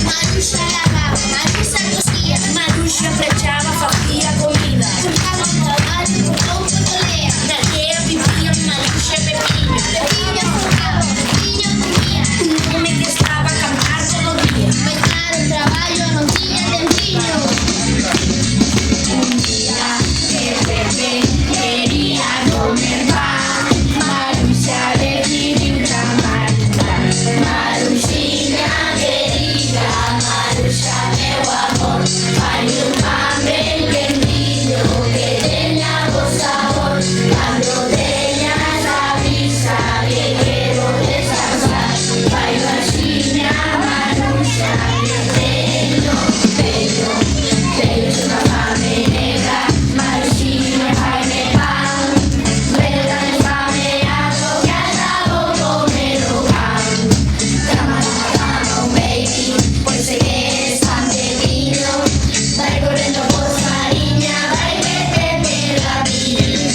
Maruxa lavava, Maruxa cosía, Maruxa flechava, fazia comida. Juntava um trabalho com pouca colher. Na terra vivia Maruxa e Pepinho. Pepinho jogava, Pepinho comia. Um homem que estava a cantar todo dia. Mas claro, o trabalho não tinha tempinho. Um dia que Pepe queria comer pão, Maruxa decidiu chamar o pão. Maruxinha querida, Maruxa meu amor, faz um pão bem quentinho que tenha bom sabor. Quando tenhas avisa que quero descansar, faz baixinha Maruxa que tenho uma fome negra. Maruxinha faz-me pão, verdade fameado que acabou comer o pão. Cama, cama, baby, pois sei que eres tan pequeño. Vai correndo por farinha, vai beber rapidinho.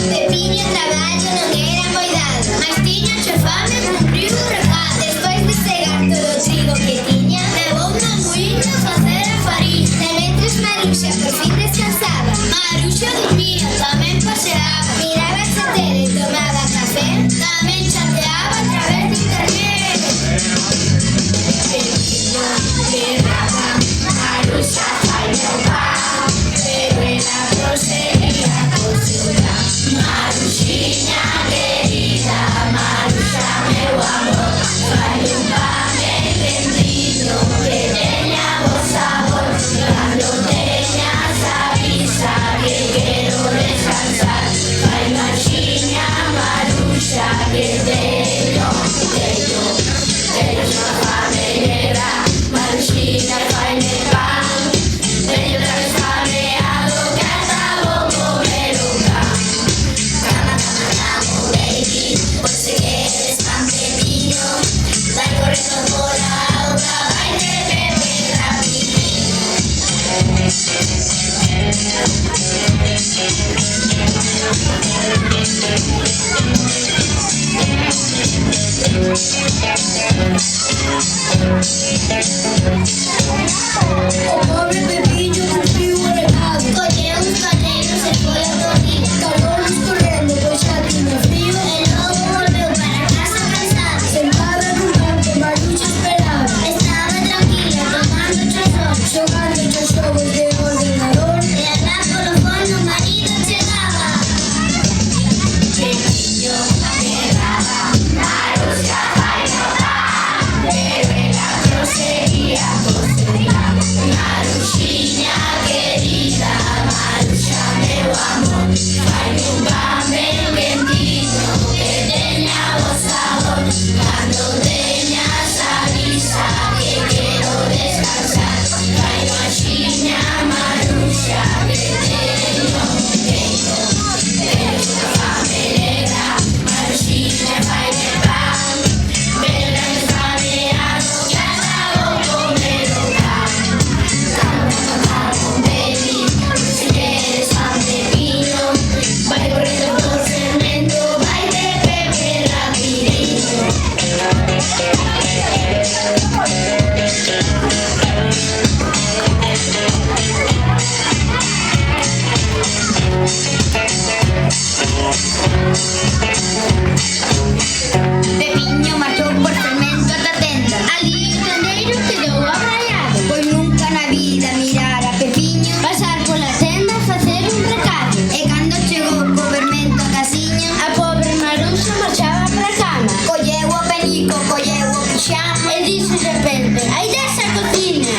Pepinho trabalho não era cuidado, mas tinha che fame e cumpriu o recado. Despois de cegar todo o trigo que tinha, levou no moinho fazer a farinha. Demetrius Maruxa por fim descansava, Maruxa dormia, também passeava. Mirava a tele e tomava café, também chateava através de internet. Pepinho berrava, Maruxa faz meu pão, pero ela prosseguia cozinhar. Maruxinha querida, Maruxa meu amor, faz um pão bem quentinho que tenha bom sabor. Quando tenhas avisa que quero descansar, faz baixinha Maruxa que tenho uma fome negra. Maruxinha faz-me pão, tenho transfameado que acabou comer o pão. Cama, cama, cama, baby, pois sei que eres tan pequeño. Vai correndo por a auga, vai beber rapidinho. O pobre Pepinho cumpriu o recado. Colheu os caneiros e foi a dormir. Calou-nos correndo, pois já tinha frio. E logo volveu para casa cansado. Sentada num banco, Maruxa esperava. Estava tranquila, tomando chá, jogando os jogos de ordenador. E lá pelo fone o marido chegava. Pepinho berrava, Maruxa faz meu pão, pero ela prosseguia cozinhar. Maruxinha querida, Maruxa meu amor, faz um pão bem quentinho que tenha bom sabor. Quando tenhas avisa que quero descansar, faz baixinha Maruxa que tenho uma fome negra. Maruxinha faz-me pão, verdade fameado que acabou comer o pão. Cama, cama, baby, pois sei que eres tan pequeño. Vai correndo por fermento, vai beber rapidinho. Pepinho marchou por fermento ata a tenda. Ali o tendeiro quedou abraiado, pois nunca na vida mirara Pepinho pasar pola tenda a facer un recado. E cando chegou co fermento a casiña, a pobre Maruxa marchaba para a cama. Colleu o penico, colleu o pixama e dixo de repente: "Ai desa cociña".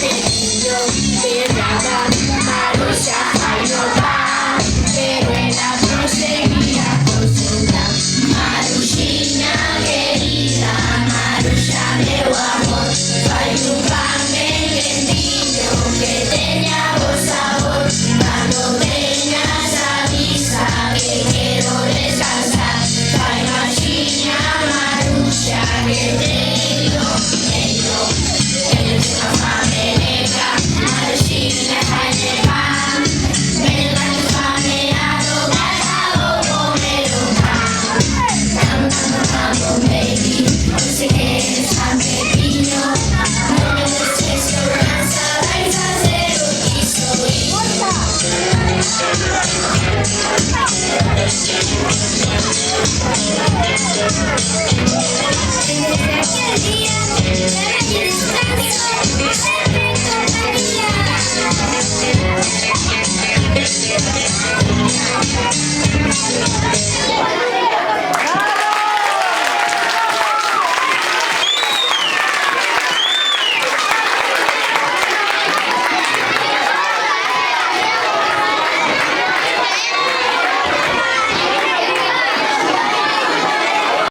Pepinho berrava, Maruxa faz o pão, pero ela prosseguia cozinhar. Maruxinha querida, Maruxa meu amor, faz um pão bem quentinho que tenha bom sabor. Quando tenhas avisa que quero descansar, faz baixinha Maruxa que tenho Vamos, baby, yo sé que eres tan pequeño. No me esperanza, vais a hacer un piso y desde aquel día